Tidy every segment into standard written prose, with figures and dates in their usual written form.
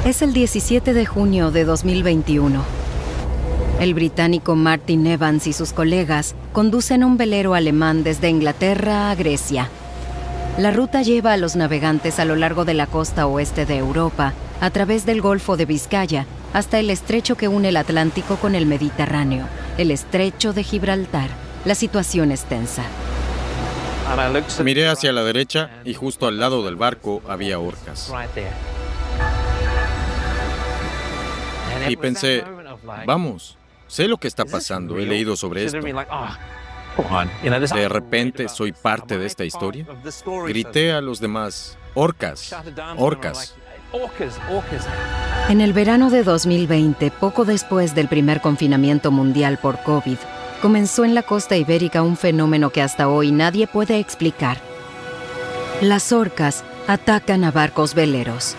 Es el 17 de junio de 2021. El británico Martin Evans y sus colegas conducen un velero alemán desde Inglaterra a Grecia. La ruta lleva a los navegantes a lo largo de la costa oeste de Europa, a través del Golfo de Vizcaya, hasta el estrecho que une el Atlántico con el Mediterráneo, el estrecho de Gibraltar. La situación es tensa. Miré hacia la derecha y justo al lado del barco había orcas. Y pensé, vamos, sé lo que está pasando, he leído sobre esto. De repente soy parte de esta historia. Grité a los demás, orcas, orcas. En el verano de 2020, poco después del primer confinamiento mundial por COVID, comenzó en la costa ibérica un fenómeno que hasta hoy nadie puede explicar. Las orcas atacan a barcos veleros.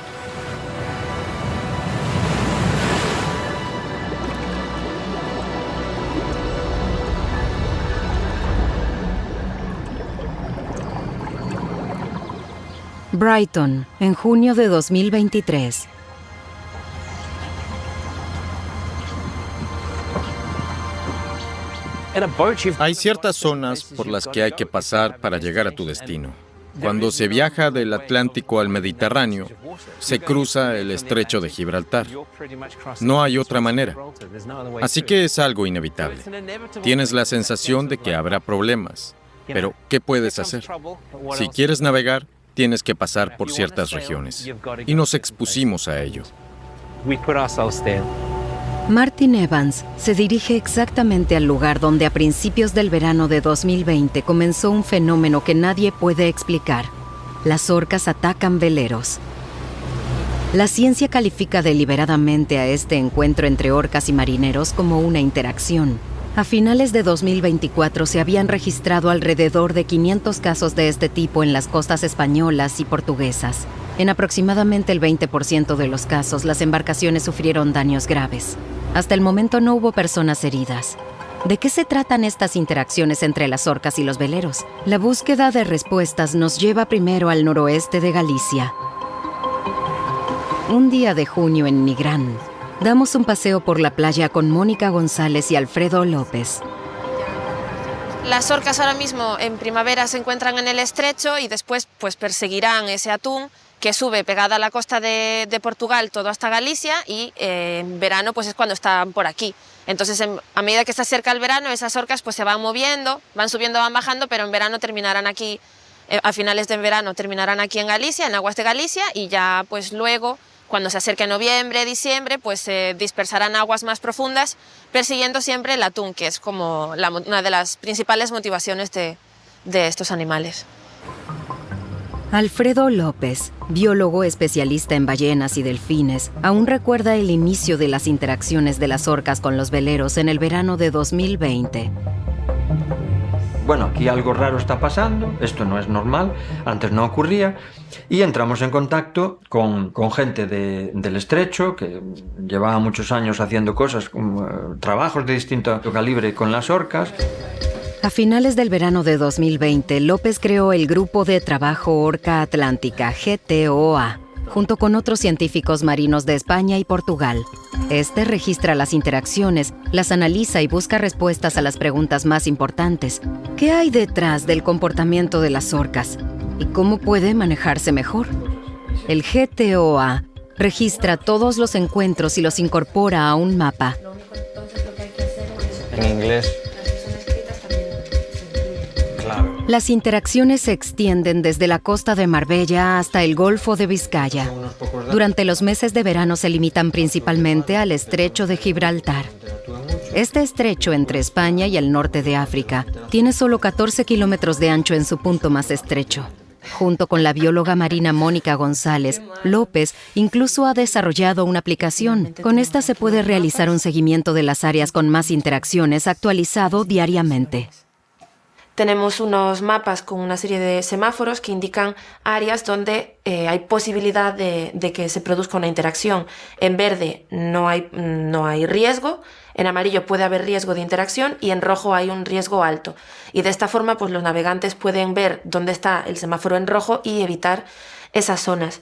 Brighton, en junio de 2023. Hay ciertas zonas por las que hay que pasar para llegar a tu destino. Cuando se viaja del Atlántico al Mediterráneo, se cruza el estrecho de Gibraltar. No hay otra manera. Así que es algo inevitable. Tienes la sensación de que habrá problemas. Pero, ¿qué puedes hacer? Si quieres navegar, tienes que pasar por ciertas regiones. Y nos expusimos a ello. Martin Evans se dirige exactamente al lugar donde a principios del verano de 2020 comenzó un fenómeno que nadie puede explicar. Las orcas atacan veleros. La ciencia califica deliberadamente a este encuentro entre orcas y marineros como una interacción. A finales de 2024 se habían registrado alrededor de 500 casos de este tipo en las costas españolas y portuguesas. En aproximadamente el 20% de los casos, las embarcaciones sufrieron daños graves. Hasta el momento no hubo personas heridas. ¿De qué se tratan estas interacciones entre las orcas y los veleros? La búsqueda de respuestas nos lleva primero al noroeste de Galicia. Un día de junio en Nigrán, damos un paseo por la playa con Mónica González y Alfredo López. Las orcas ahora mismo en primavera se encuentran en el estrecho y después pues perseguirán ese atún que sube pegada a la costa de Portugal todo hasta Galicia y en verano pues es cuando están por aquí. Entonces a medida que está cerca el verano esas orcas pues se van moviendo, van subiendo, van bajando, pero en verano terminarán aquí, a finales de verano terminarán aquí en Galicia, en aguas de Galicia, y ya pues luego cuando se acerque noviembre, diciembre, pues se dispersarán aguas más profundas persiguiendo siempre el atún, que es como una de las principales motivaciones de estos animales. Alfredo López, biólogo especialista en ballenas y delfines, aún recuerda el inicio de las interacciones de las orcas con los veleros en el verano de 2020. Bueno, aquí algo raro está pasando, esto no es normal, antes no ocurría, y entramos en contacto con gente del estrecho que llevaba muchos años haciendo cosas, trabajos de distinto calibre con las orcas. A finales del verano de 2020, López creó el Grupo de Trabajo Orca Atlántica, GTOA, junto con otros científicos marinos de España y Portugal. Este registra las interacciones, las analiza y busca respuestas a las preguntas más importantes. ¿Qué hay detrás del comportamiento de las orcas? ¿Y cómo puede manejarse mejor? El GTOA registra todos los encuentros y los incorpora a un mapa. En inglés. Las interacciones se extienden desde la costa de Marbella hasta el Golfo de Vizcaya. Durante los meses de verano se limitan principalmente al estrecho de Gibraltar. Este estrecho entre España y el norte de África tiene solo 14 kilómetros de ancho en su punto más estrecho. Junto con la bióloga marina Mónica González, López incluso ha desarrollado una aplicación. Con esta se puede realizar un seguimiento de las áreas con más interacciones actualizado diariamente. Tenemos unos mapas con una serie de semáforos que indican áreas donde hay posibilidad de que se produzca una interacción. En verde no hay riesgo, en amarillo puede haber riesgo de interacción y en rojo hay un riesgo alto. Y de esta forma pues los navegantes pueden ver dónde está el semáforo en rojo y evitar esas zonas.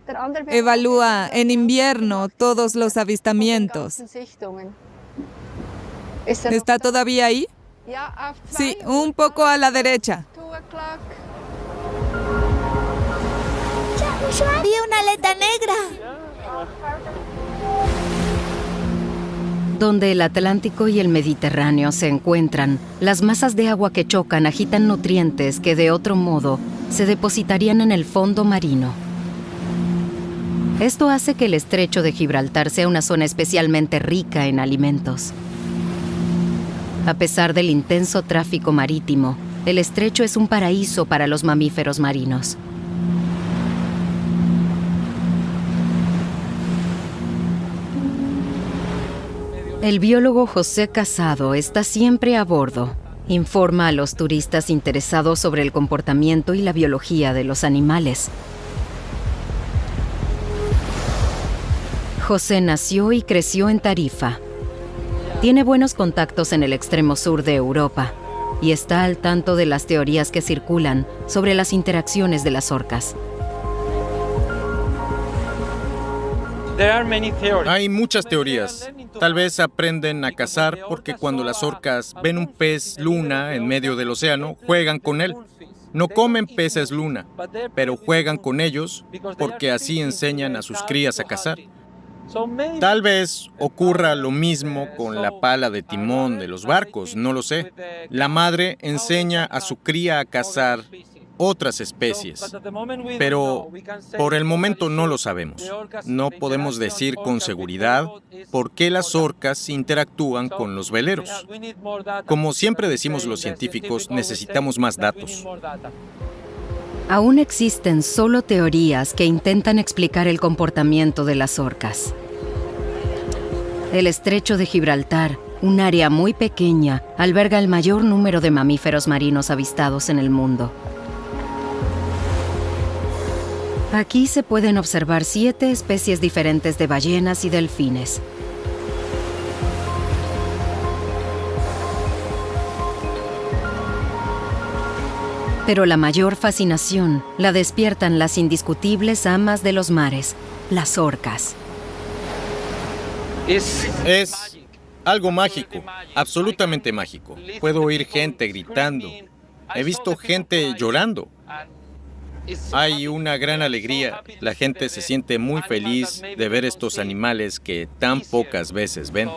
Evalúa en invierno todos los avistamientos. ¿Está todavía ahí? Sí, un poco a la derecha. Vi una aleta negra. Donde el Atlántico y el Mediterráneo se encuentran, las masas de agua que chocan agitan nutrientes que de otro modo se depositarían en el fondo marino. Esto hace que el estrecho de Gibraltar sea una zona especialmente rica en alimentos. A pesar del intenso tráfico marítimo, el estrecho es un paraíso para los mamíferos marinos. El biólogo José Casado está siempre a bordo. Informa a los turistas interesados sobre el comportamiento y la biología de los animales. José nació y creció en Tarifa. Tiene buenos contactos en el extremo sur de Europa y está al tanto de las teorías que circulan sobre las interacciones de las orcas. Hay muchas teorías. Tal vez aprenden a cazar porque cuando las orcas ven un pez luna en medio del océano, juegan con él. No comen peces luna, pero juegan con ellos porque así enseñan a sus crías a cazar. Tal vez ocurra lo mismo con la pala de timón de los barcos, no lo sé. La madre enseña a su cría a cazar otras especies, pero por el momento no lo sabemos. No podemos decir con seguridad por qué las orcas interactúan con los veleros. Como siempre decimos los científicos, necesitamos más datos. Aún existen solo teorías que intentan explicar el comportamiento de las orcas. El estrecho de Gibraltar, un área muy pequeña, alberga el mayor número de mamíferos marinos avistados en el mundo. Aquí se pueden observar 7 especies diferentes de ballenas y delfines. Pero la mayor fascinación la despiertan las indiscutibles amas de los mares, las orcas. Es algo mágico, absolutamente mágico. Puedo oír gente gritando. He visto gente llorando. Hay una gran alegría. La gente se siente muy feliz de ver estos animales que tan pocas veces ven.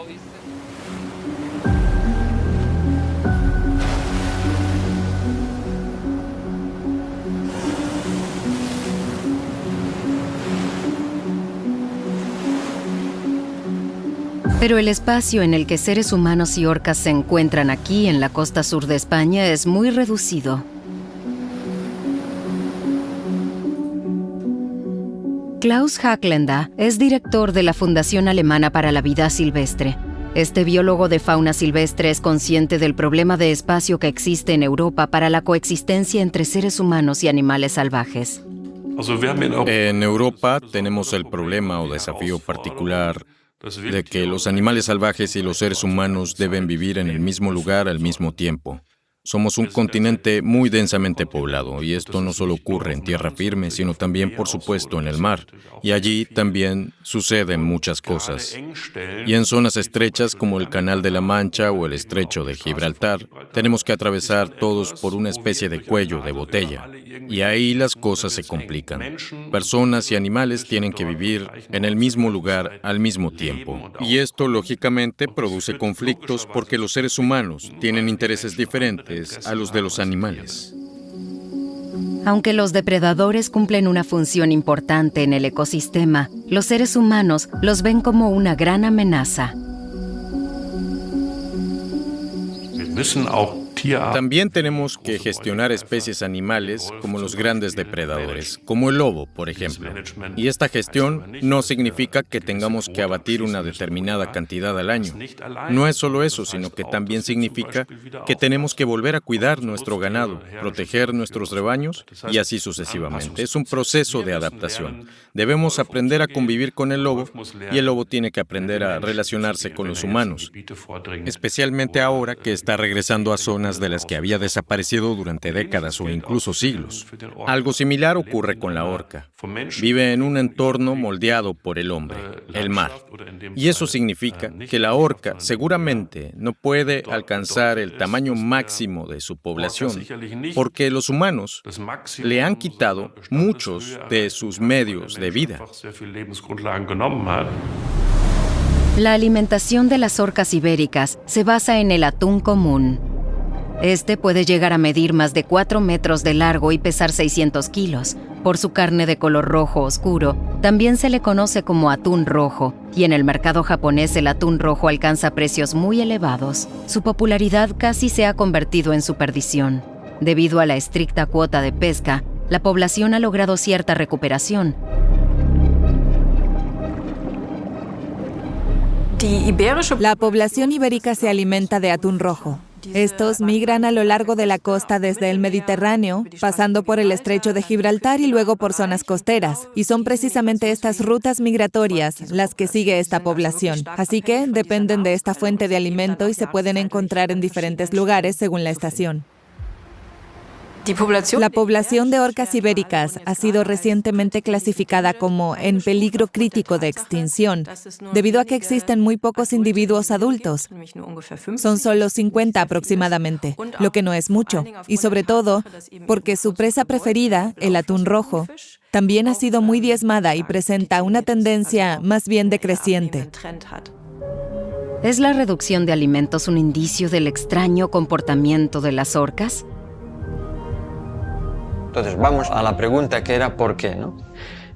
Pero el espacio en el que seres humanos y orcas se encuentran aquí en la costa sur de España es muy reducido. Klaus Hacklenda es director de la Fundación Alemana para la Vida Silvestre. Este biólogo de fauna silvestre es consciente del problema de espacio que existe en Europa para la coexistencia entre seres humanos y animales salvajes. En Europa tenemos el problema o desafío particular de que los animales salvajes y los seres humanos deben vivir en el mismo lugar al mismo tiempo. Somos un continente muy densamente poblado y esto no solo ocurre en tierra firme, sino también, por supuesto, en el mar. Y allí también suceden muchas cosas. Y en zonas estrechas como el Canal de la Mancha o el Estrecho de Gibraltar, tenemos que atravesar todos por una especie de cuello de botella. Y ahí las cosas se complican. Personas y animales tienen que vivir en el mismo lugar al mismo tiempo. Y esto, lógicamente, produce conflictos porque los seres humanos tienen intereses diferentes a los de los animales. Aunque los depredadores cumplen una función importante en el ecosistema, los seres humanos los ven como una gran amenaza. También tenemos que gestionar especies animales como los grandes depredadores, como el lobo, por ejemplo. Y esta gestión no significa que tengamos que abatir una determinada cantidad al año. No es solo eso, sino que también significa que tenemos que volver a cuidar nuestro ganado, proteger nuestros rebaños y así sucesivamente. Es un proceso de adaptación. Debemos aprender a convivir con el lobo y el lobo tiene que aprender a relacionarse con los humanos, especialmente ahora que está regresando a zonas además de las que había desaparecido durante décadas o incluso siglos. Algo similar ocurre con la orca. Vive en un entorno moldeado por el hombre, el mar. Y eso significa que la orca seguramente no puede alcanzar el tamaño máximo de su población, porque los humanos le han quitado muchos de sus medios de vida. La alimentación de las orcas ibéricas se basa en el atún común. Este puede llegar a medir más de 4 metros de largo y pesar 600 kilos. Por su carne de color rojo oscuro, también se le conoce como atún rojo, y en el mercado japonés el atún rojo alcanza precios muy elevados. Su popularidad casi se ha convertido en su perdición. Debido a la estricta cuota de pesca, la población ha logrado cierta recuperación. La población ibérica se alimenta de atún rojo. Estos migran a lo largo de la costa desde el Mediterráneo, pasando por el estrecho de Gibraltar y luego por zonas costeras. Y son precisamente estas rutas migratorias las que sigue esta población. Así que dependen de esta fuente de alimento y se pueden encontrar en diferentes lugares según la estación. La población de orcas ibéricas ha sido recientemente clasificada como en peligro crítico de extinción, debido a que existen muy pocos individuos adultos. Son solo 50 aproximadamente, lo que no es mucho, y sobre todo porque su presa preferida, el atún rojo, también ha sido muy diezmada y presenta una tendencia más bien decreciente. ¿Es la reducción de alimentos un indicio del extraño comportamiento de las orcas? Entonces vamos a la pregunta que era ¿por qué?, ¿no?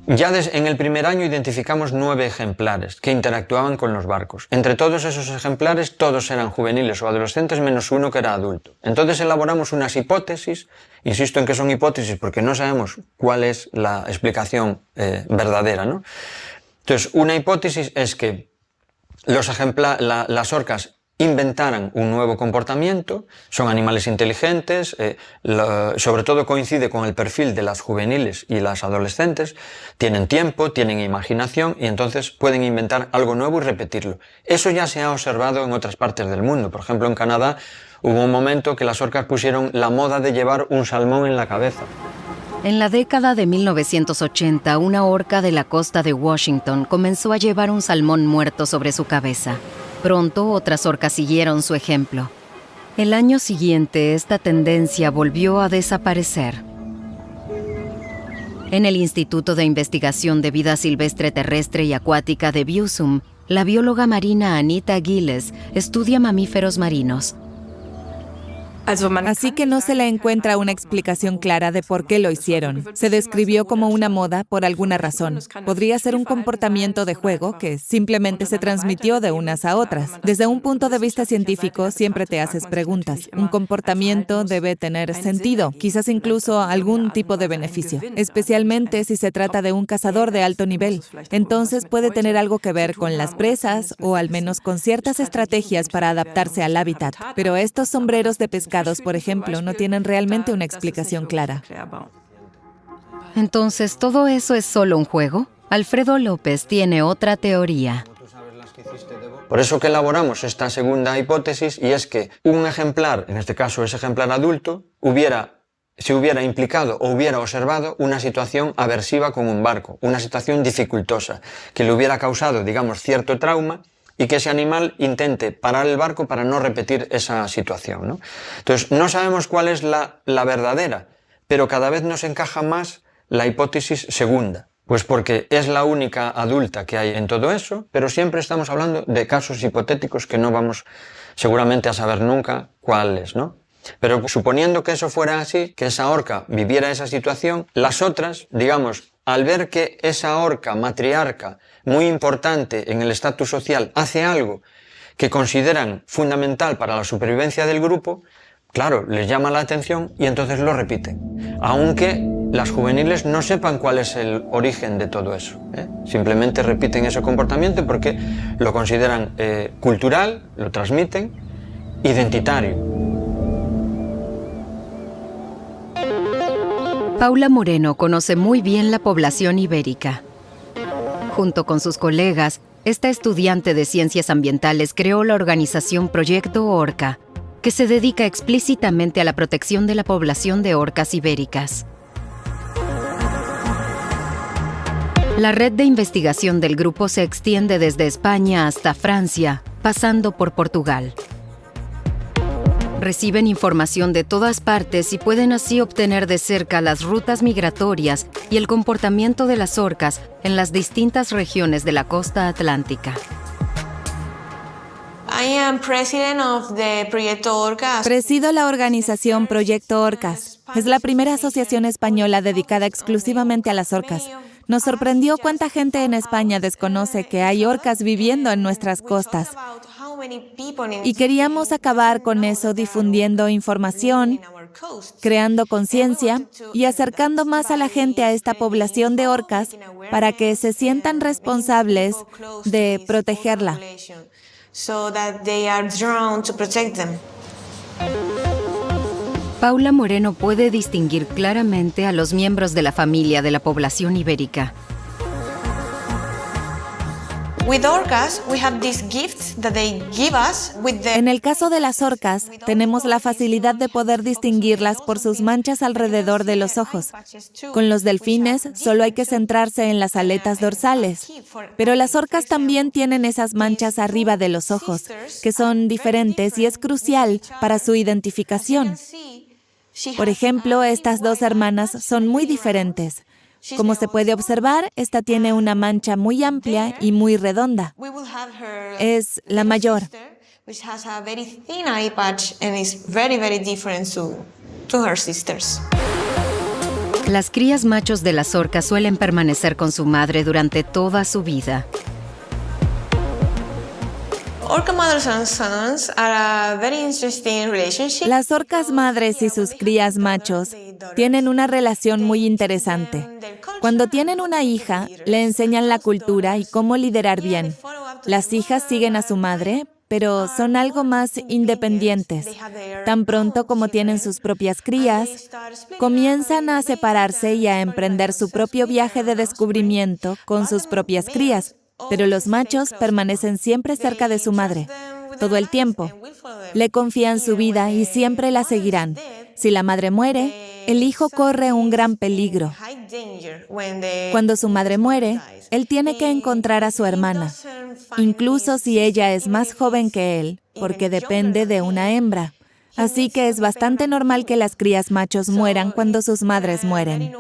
Ya en el primer año identificamos 9 ejemplares que interactuaban con los barcos. Entre todos esos ejemplares, todos eran juveniles o adolescentes, menos uno que era adulto. Entonces elaboramos unas hipótesis, insisto en que son hipótesis porque no sabemos cuál es la explicación verdadera, ¿no? Entonces, una hipótesis es que las orcas inventaran un nuevo comportamiento, son animales inteligentes, sobre todo coincide con el perfil de las juveniles y las adolescentes, tienen tiempo, tienen imaginación y entonces pueden inventar algo nuevo y repetirlo. Eso ya se ha observado en otras partes del mundo. Por ejemplo, en Canadá hubo un momento que las orcas pusieron la moda de llevar un salmón en la cabeza. En la década de 1980, una orca de la costa de Washington comenzó a llevar un salmón muerto sobre su cabeza. Pronto otras orcas siguieron su ejemplo. El año siguiente, esta tendencia volvió a desaparecer. En el Instituto de Investigación de Vida Silvestre Terrestre y Acuática de Biosum, la bióloga marina Anita Giles estudia mamíferos marinos. Así que no se le encuentra una explicación clara de por qué lo hicieron. Se describió como una moda por alguna razón. Podría ser un comportamiento de juego que simplemente se transmitió de unas a otras. Desde un punto de vista científico, siempre te haces preguntas. Un comportamiento debe tener sentido, quizás incluso algún tipo de beneficio, especialmente si se trata de un cazador de alto nivel. Entonces puede tener algo que ver con las presas o al menos con ciertas estrategias para adaptarse al hábitat. Pero estos sombreros de pescado, por ejemplo, no tienen realmente una explicación clara. Entonces, ¿todo eso es solo un juego? Alfredo López tiene otra teoría. Por eso que elaboramos esta segunda hipótesis, y es que un ejemplar, en este caso ese ejemplar adulto, se hubiera implicado o hubiera observado una situación aversiva con un barco, una situación dificultosa, que le hubiera causado, digamos, cierto trauma, y que ese animal intente parar el barco para no repetir esa situación, ¿no? Entonces, no sabemos cuál es la verdadera, pero cada vez nos encaja más la hipótesis segunda. Pues porque es la única adulta que hay en todo eso, pero siempre estamos hablando de casos hipotéticos que no vamos seguramente a saber nunca cuáles, ¿no? Pero suponiendo que eso fuera así, que esa orca viviera esa situación, las otras, digamos, al ver que esa orca matriarca, muy importante en el estatus social, hace algo que consideran fundamental para la supervivencia del grupo, claro, les llama la atención y entonces lo repiten. Aunque las juveniles no sepan cuál es el origen de todo eso, ¿eh? Simplemente repiten ese comportamiento porque lo consideran cultural, lo transmiten, identitario. Paula Moreno conoce muy bien la población ibérica. Junto con sus colegas, esta estudiante de ciencias ambientales creó la organización Proyecto Orca, que se dedica explícitamente a la protección de la población de orcas ibéricas. La red de investigación del grupo se extiende desde España hasta Francia, pasando por Portugal. Reciben información de todas partes y pueden así obtener de cerca las rutas migratorias y el comportamiento de las orcas en las distintas regiones de la costa atlántica. Presido la organización Proyecto Orcas. Es la primera asociación española dedicada exclusivamente a las orcas. Nos sorprendió cuánta gente en España desconoce que hay orcas viviendo en nuestras costas. Y queríamos acabar con eso difundiendo información, creando conciencia y acercando más a la gente a esta población de orcas para que se sientan responsables de protegerla. Paula Moreno puede distinguir claramente a los miembros de la familia de la población ibérica. En el caso de las orcas, tenemos la facilidad de poder distinguirlas por sus manchas alrededor de los ojos. Con los delfines, solo hay que centrarse en las aletas dorsales. Pero las orcas también tienen esas manchas arriba de los ojos, que son diferentes y es crucial para su identificación. Por ejemplo, estas dos hermanas son muy diferentes. Como se puede observar, esta tiene una mancha muy amplia y muy redonda. Es la mayor. Las crías machos de las orcas suelen permanecer con su madre durante toda su vida. Las orcas madres y sus crías machos tienen una relación muy interesante. Cuando tienen una hija, le enseñan la cultura y cómo liderar bien. Las hijas siguen a su madre, pero son algo más independientes. Tan pronto como tienen sus propias crías, comienzan a separarse y a emprender su propio viaje de descubrimiento con sus propias crías. Pero los machos permanecen siempre cerca de su madre, todo el tiempo. Le confían su vida y siempre la seguirán. Si la madre muere, el hijo corre un gran peligro. Cuando su madre muere, él tiene que encontrar a su hermana, incluso si ella es más joven que él, porque depende de una hembra. Así que es bastante normal que las crías machos mueran cuando sus madres mueren.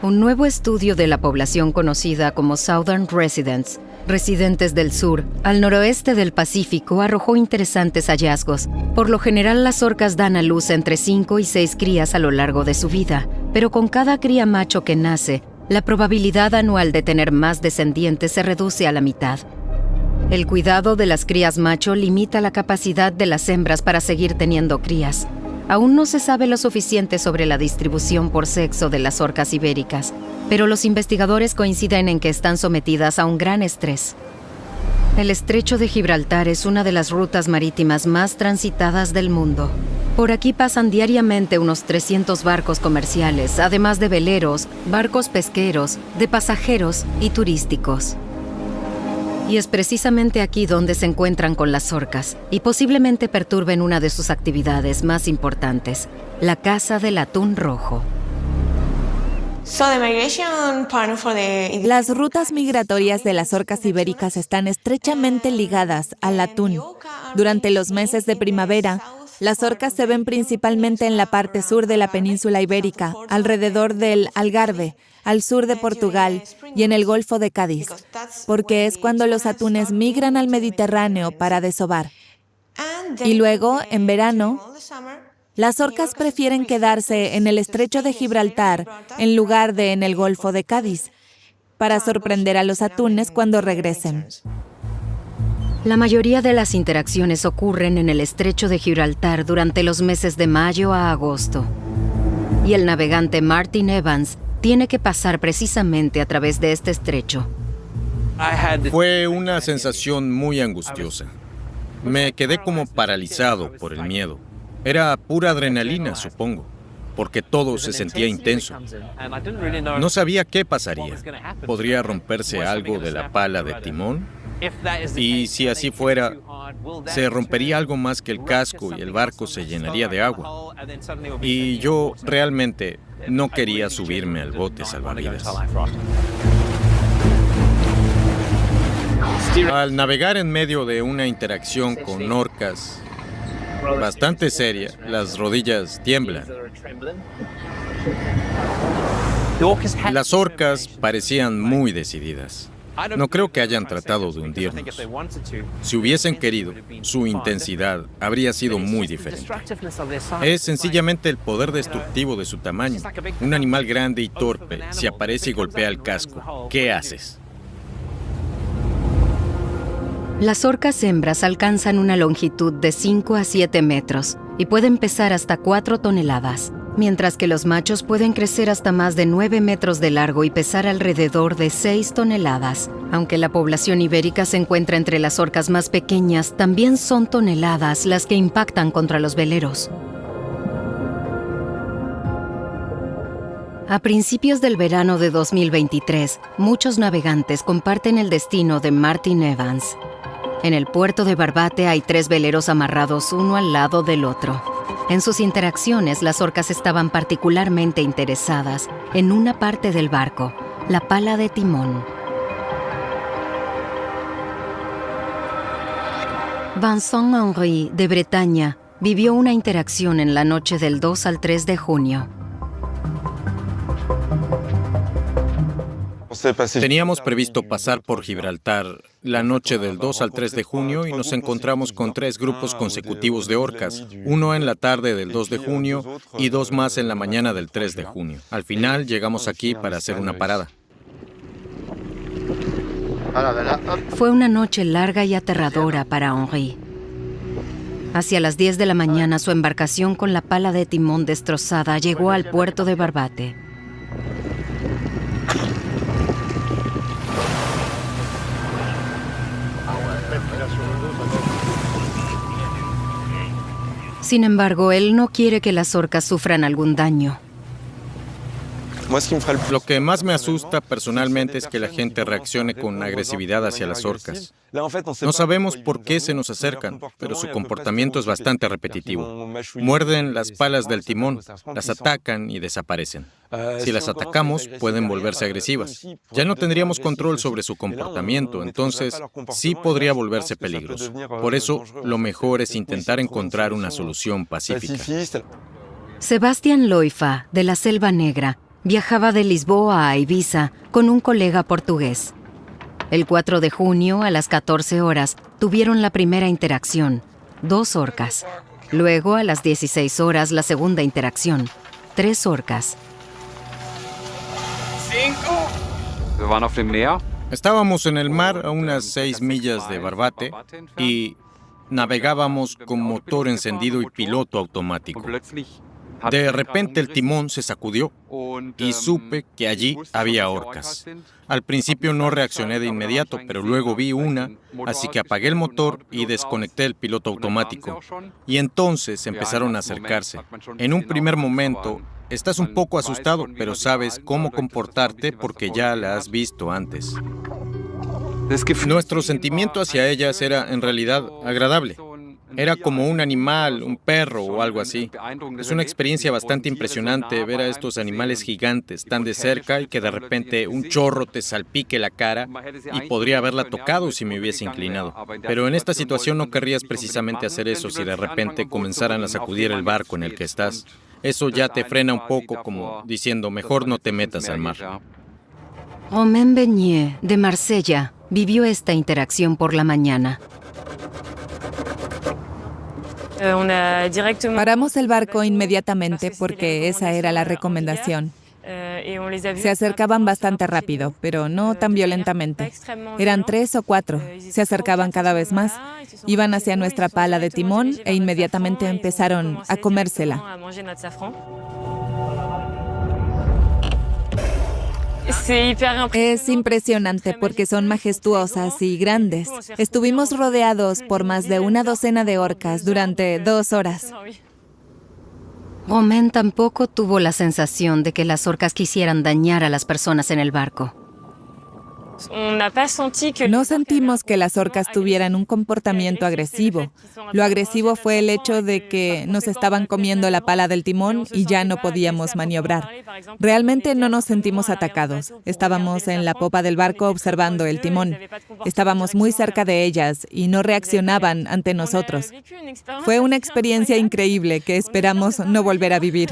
Un nuevo estudio de la población conocida como Southern Residents, residentes del sur, al noroeste del Pacífico, arrojó interesantes hallazgos. Por lo general, las orcas dan a luz entre 5 y 6 crías a lo largo de su vida, pero con cada cría macho que nace, la probabilidad anual de tener más descendientes se reduce a la mitad. El cuidado de las crías macho limita la capacidad de las hembras para seguir teniendo crías. Aún no se sabe lo suficiente sobre la distribución por sexo de las orcas ibéricas, pero los investigadores coinciden en que están sometidas a un gran estrés. El estrecho de Gibraltar es una de las rutas marítimas más transitadas del mundo. Por aquí pasan diariamente unos 300 barcos comerciales, además de veleros, barcos pesqueros, de pasajeros y turísticos. Y es precisamente aquí donde se encuentran con las orcas y posiblemente perturben una de sus actividades más importantes, la caza del atún rojo. Las rutas migratorias de las orcas ibéricas están estrechamente ligadas al atún. Durante los meses de primavera, las orcas se ven principalmente en la parte sur de la península ibérica, alrededor del Algarve, al sur de Portugal y en el Golfo de Cádiz, porque es cuando los atunes migran al Mediterráneo para desovar. Y luego, en verano, las orcas prefieren quedarse en el estrecho de Gibraltar en lugar de en el Golfo de Cádiz, para sorprender a los atunes cuando regresen. La mayoría de las interacciones ocurren en el estrecho de Gibraltar durante los meses de mayo a agosto. Y el navegante Martin Evans tiene que pasar precisamente a través de este estrecho. Fue una sensación muy angustiosa. Me quedé como paralizado por el miedo. Era pura adrenalina, supongo, porque todo se sentía intenso. No sabía qué pasaría. ¿Podría romperse algo de la pala de timón? Y si así fuera, se rompería algo más que el casco y el barco se llenaría de agua. Y yo realmente no quería subirme al bote salvavidas. Al navegar en medio de una interacción con orcas bastante seria, las rodillas tiemblan. Las orcas parecían muy decididas. No creo que hayan tratado de hundirnos. Si hubiesen querido, su intensidad habría sido muy diferente. Es sencillamente el poder destructivo de su tamaño. Un animal grande y torpe, si aparece y golpea el casco, ¿qué haces? Las orcas hembras alcanzan una longitud de 5 a 7 metros y pueden pesar hasta 4 toneladas, mientras que los machos pueden crecer hasta más de 9 metros de largo y pesar alrededor de 6 toneladas. Aunque la población ibérica se encuentra entre las orcas más pequeñas, también son toneladas las que impactan contra los veleros. A principios del verano de 2023, muchos navegantes comparten el destino de Martin Evans. En el puerto de Barbate hay 3 veleros amarrados uno al lado del otro. En sus interacciones, las orcas estaban particularmente interesadas en una parte del barco, la pala de timón. Vincent Henry, de Bretaña, vivió una interacción en la noche del 2 al 3 de junio. Teníamos previsto pasar por Gibraltar la noche del 2 al 3 de junio y nos encontramos con 3 grupos consecutivos de orcas, uno en la tarde del 2 de junio y 2 más en la mañana del 3 de junio. Al final llegamos aquí para hacer una parada. Fue una noche larga y aterradora para Henry. Hacia las 10 de la mañana, su embarcación con la pala de timón destrozada llegó al puerto de Barbate. Sin embargo, él no quiere que las orcas sufran algún daño. Lo que más me asusta personalmente es que la gente reaccione con agresividad hacia las orcas. No sabemos por qué se nos acercan, pero su comportamiento es bastante repetitivo. Muerden las palas del timón, las atacan y desaparecen. Si las atacamos, pueden volverse agresivas. Ya no tendríamos control sobre su comportamiento, entonces sí podría volverse peligroso. Por eso, lo mejor es intentar encontrar una solución pacífica. Sebastián Loifa, de la Selva Negra, viajaba de Lisboa a Ibiza con un colega portugués. El 4 de junio, a las 14 horas, tuvieron la primera interacción, 2 orcas. Luego, a las 16 horas, la segunda interacción, 3 orcas. Estábamos en el mar a unas 6 millas de Barbate y navegábamos con motor encendido y piloto automático. De repente el timón se sacudió y supe que allí había orcas. Al principio no reaccioné de inmediato, pero luego vi una, así que apagué el motor y desconecté el piloto automático. Y entonces empezaron a acercarse. En un primer momento estás un poco asustado, pero sabes cómo comportarte porque ya la has visto antes. Nuestro sentimiento hacia ellas era en realidad agradable. Era como un animal, un perro o algo así. Es una experiencia bastante impresionante ver a estos animales gigantes tan de cerca y que de repente un chorro te salpique la cara y podría haberla tocado si me hubiese inclinado. Pero en esta situación no querrías precisamente hacer eso si de repente comenzaran a sacudir el barco en el que estás. Eso ya te frena un poco, como diciendo, mejor no te metas al mar. Romain Beignet, de Marsella, vivió esta interacción por la mañana. Paramos el barco inmediatamente porque esa era la recomendación. Se acercaban bastante rápido, pero no tan violentamente. Eran 3 o 4. Se acercaban cada vez más. Iban hacia nuestra pala de timón e inmediatamente empezaron a comérsela. Es impresionante porque son majestuosas y grandes. Estuvimos rodeados por más de una docena de orcas durante 2 horas. Romain tampoco tuvo la sensación de que las orcas quisieran dañar a las personas en el barco. No sentimos que las orcas tuvieran un comportamiento agresivo. Lo agresivo fue el hecho de que nos estaban comiendo la pala del timón y ya no podíamos maniobrar. Realmente no nos sentimos atacados. Estábamos en la popa del barco observando el timón. Estábamos muy cerca de ellas y no reaccionaban ante nosotros. Fue una experiencia increíble que esperamos no volver a vivir.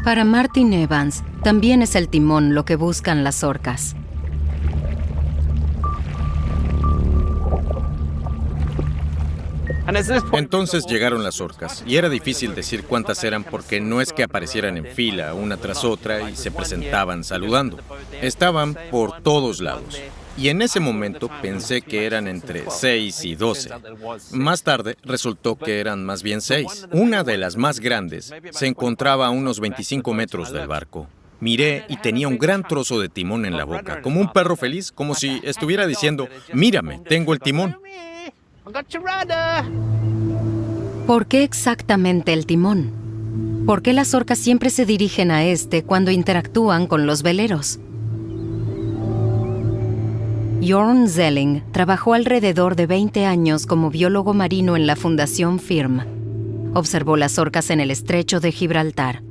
Para Martin Evans, también es el timón lo que buscan las orcas. Entonces llegaron las orcas, y era difícil decir cuántas eran porque no es que aparecieran en fila, una tras otra, y se presentaban saludando. Estaban por todos lados. Y en ese momento pensé que eran entre 6 y 12. Más tarde resultó que eran más bien 6. Una de las más grandes se encontraba a unos 25 metros del barco. Miré y tenía un gran trozo de timón en la boca, como un perro feliz, como si estuviera diciendo, mírame, tengo el timón. ¿Por qué exactamente el timón? ¿Por qué las orcas siempre se dirigen a este cuando interactúan con los veleros? Jorn Zelling trabajó alrededor de 20 años como biólogo marino en la Fundación FIRM. Observó las orcas en el estrecho de Gibraltar.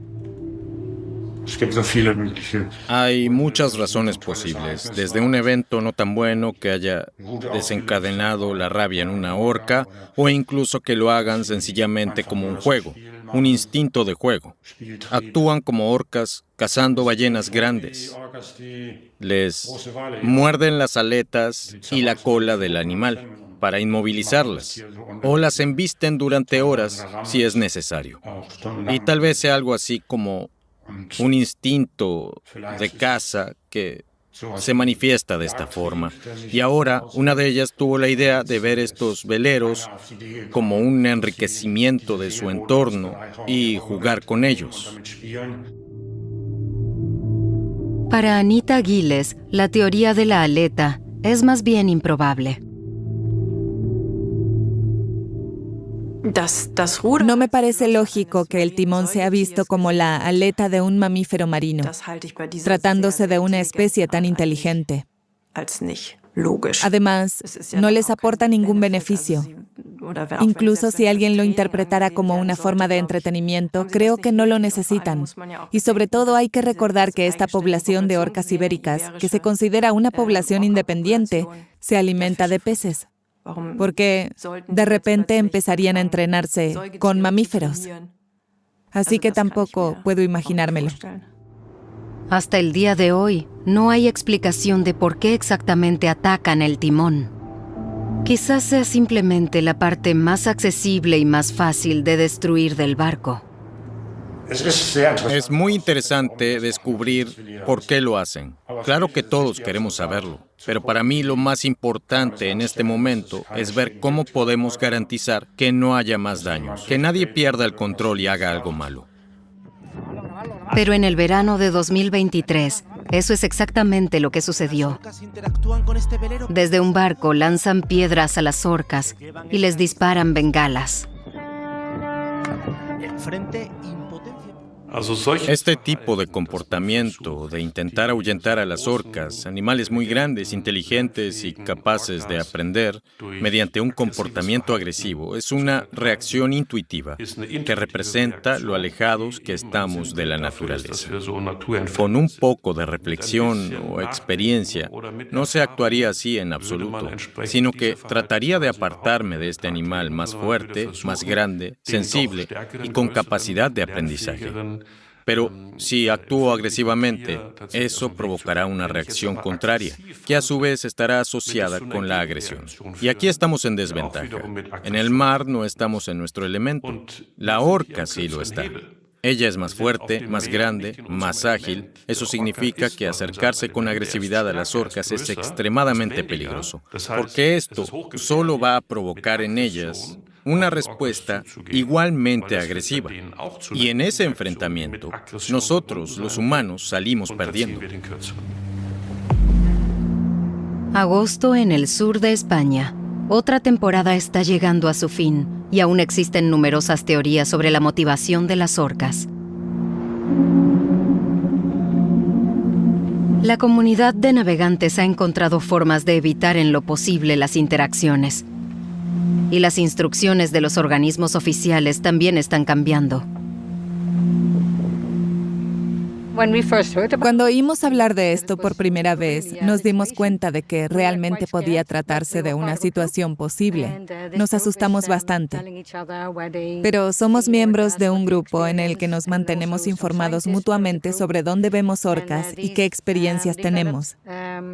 Hay muchas razones posibles, desde un evento no tan bueno que haya desencadenado la rabia en una orca, o incluso que lo hagan sencillamente como un juego, un instinto de juego. Actúan como orcas cazando ballenas grandes. Les muerden las aletas y la cola del animal para inmovilizarlas, o las embisten durante horas si es necesario. Y tal vez sea algo así como un instinto de caza que se manifiesta de esta forma. Y ahora una de ellas tuvo la idea de ver estos veleros como un enriquecimiento de su entorno y jugar con ellos. Para Anita Giles, la teoría de la aleta es más bien improbable. No me parece lógico que el timón sea visto como la aleta de un mamífero marino, tratándose de una especie tan inteligente. Además, no les aporta ningún beneficio. Incluso si alguien lo interpretara como una forma de entretenimiento, creo que no lo necesitan. Y sobre todo hay que recordar que esta población de orcas ibéricas, que se considera una población independiente, se alimenta de peces. Porque de repente empezarían a entrenarse con mamíferos. Así que tampoco puedo imaginármelo. Hasta el día de hoy, no hay explicación de por qué exactamente atacan el timón. Quizás sea simplemente la parte más accesible y más fácil de destruir del barco. Es muy interesante descubrir por qué lo hacen. Claro que todos queremos saberlo, pero para mí lo más importante en este momento es ver cómo podemos garantizar que no haya más daños, que nadie pierda el control y haga algo malo. Pero en el verano de 2023, eso es exactamente lo que sucedió. Desde un barco lanzan piedras a las orcas y les disparan bengalas. Este tipo de comportamiento, de intentar ahuyentar a las orcas, animales muy grandes, inteligentes y capaces de aprender, mediante un comportamiento agresivo, es una reacción intuitiva que representa lo alejados que estamos de la naturaleza. Con un poco de reflexión o experiencia, no se actuaría así en absoluto, sino que trataría de apartarme de este animal más fuerte, más grande, sensible y con capacidad de aprendizaje. Pero si actúo agresivamente, eso provocará una reacción contraria, que a su vez estará asociada con la agresión. Y aquí estamos en desventaja. En el mar no estamos en nuestro elemento. La orca sí lo está. Ella es más fuerte, más grande, más ágil. Eso significa que acercarse con agresividad a las orcas es extremadamente peligroso, porque esto solo va a provocar en ellas una respuesta igualmente agresiva. Y en ese enfrentamiento, nosotros, los humanos, salimos perdiendo. Agosto en el sur de España. Otra temporada está llegando a su fin y aún existen numerosas teorías sobre la motivación de las orcas. La comunidad de navegantes ha encontrado formas de evitar en lo posible las interacciones. Y las instrucciones de los organismos oficiales también están cambiando. Cuando oímos hablar de esto por primera vez, nos dimos cuenta de que realmente podía tratarse de una situación posible. Nos asustamos bastante. Pero somos miembros de un grupo en el que nos mantenemos informados mutuamente sobre dónde vemos orcas y qué experiencias tenemos.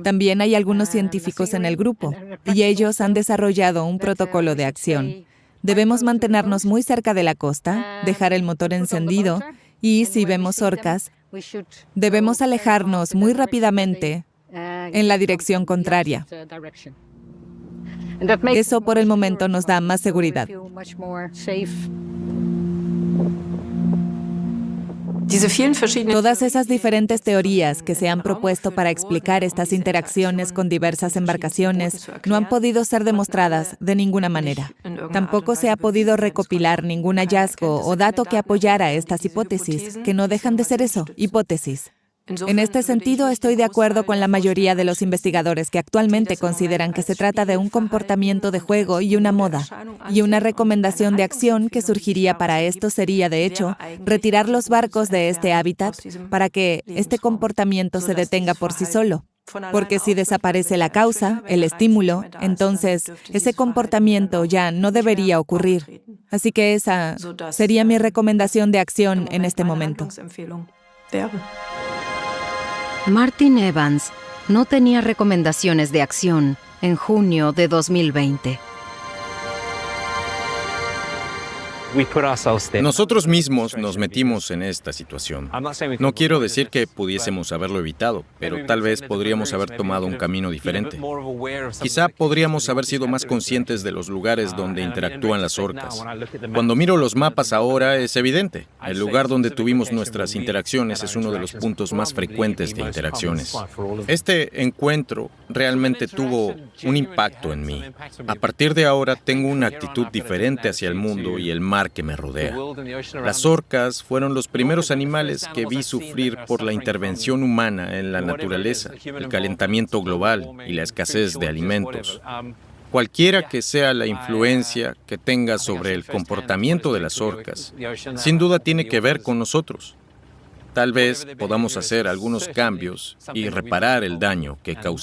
También hay algunos científicos en el grupo, y ellos han desarrollado un protocolo de acción. Debemos mantenernos muy cerca de la costa, dejar el motor encendido, y si vemos orcas, debemos alejarnos muy rápidamente en la dirección contraria. Eso por el momento nos da más seguridad. Todas esas diferentes teorías que se han propuesto para explicar estas interacciones con diversas embarcaciones no han podido ser demostradas de ninguna manera. Tampoco se ha podido recopilar ningún hallazgo o dato que apoyara estas hipótesis, que no dejan de ser eso, hipótesis. En este sentido, estoy de acuerdo con la mayoría de los investigadores que actualmente consideran que se trata de un comportamiento de juego y una moda. Y una recomendación de acción que surgiría para esto sería, de hecho, retirar los barcos de este hábitat para que este comportamiento se detenga por sí solo. Porque si desaparece la causa, el estímulo, entonces ese comportamiento ya no debería ocurrir. Así que esa sería mi recomendación de acción en este momento. Martin Evans no tenía recomendaciones de acción en junio de 2020. Nosotros mismos nos metimos en esta situación. No quiero decir que pudiésemos haberlo evitado, pero tal vez podríamos haber tomado un camino diferente. Quizá podríamos haber sido más conscientes de los lugares donde interactúan las orcas. Cuando miro los mapas ahora es evidente. El lugar donde tuvimos nuestras interacciones es uno de los puntos más frecuentes de interacciones. Este encuentro realmente tuvo un impacto en mí. A partir de ahora tengo una actitud diferente hacia el mundo y el mar que me rodea. Las orcas fueron los primeros animales que vi sufrir por la intervención humana en la naturaleza, el calentamiento global y la escasez de alimentos. Cualquiera que sea la influencia que tenga sobre el comportamiento de las orcas, sin duda tiene que ver con nosotros. Tal vez podamos hacer algunos cambios y reparar el daño que causamos.